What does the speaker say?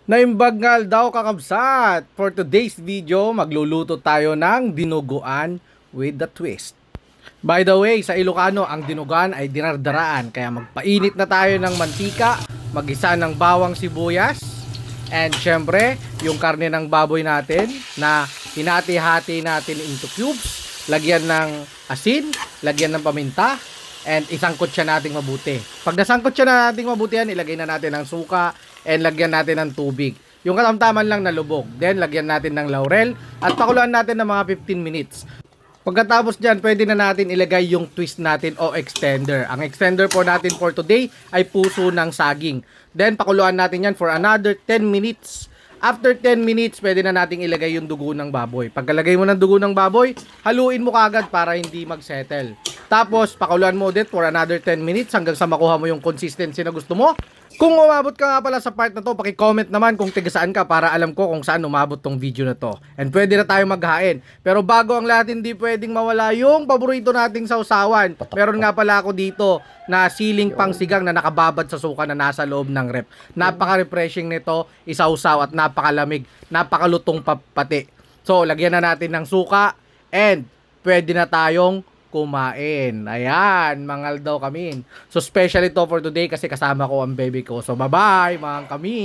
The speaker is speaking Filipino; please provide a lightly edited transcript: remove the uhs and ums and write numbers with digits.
Naimbagal daw kakabsat. For today's video, magluluto tayo ng dinuguan with the twist. By the way, sa Ilocano, ang dinuguan ay dinardaraan. Kaya magpainit na tayo ng mantika, magisa ng bawang sibuyas, and syempre, yung karne ng baboy natin na hinati-hati natin into cubes, lagyan ng asin, lagyan ng paminta, and isangkot siya nating mabuti. Pag nasangkot siya na nating mabuti yan, ilagay na natin ng suka, and lagyan natin ng tubig. Yung katamtaman lang na lubog. Then, lagyan natin ng laurel at pakuluan natin ng mga 15 minutes. Pagkatapos dyan, pwede na natin ilagay yung twist natin o extender. Ang extender po natin for today ay puso ng saging. Then, pakuluan natin yan for another 10 minutes. After 10 minutes, pwede na nating ilagay yung dugo ng baboy. Pagkalagay mo ng dugo ng baboy, haluin mo kagad para hindi mag-settle. Tapos, pakuluan mo ulit for another 10 minutes hanggang sa makuha mo yung consistency na gusto mo. Kung umabot ka nga pala sa part na to, paki-comment naman kung tiga saan ka para alam ko kung saan umabot tong video na to. And pwede na tayo maghain. Pero bago ang lahat, hindi pwedeng mawala yung paborito nating sausawan. Meron nga pala ako dito na siling pangsigang na nakababad sa suka na nasa loob ng rep. Napaka-refreshing nito, isausaw at napakalamig. Napakalutong pati. So, lagyan na natin ng suka and pwede na tayong kumain. Ayan, mangal daw kami. So, special ito for today kasi kasama ko ang baby ko. So, bye-bye, mga kami.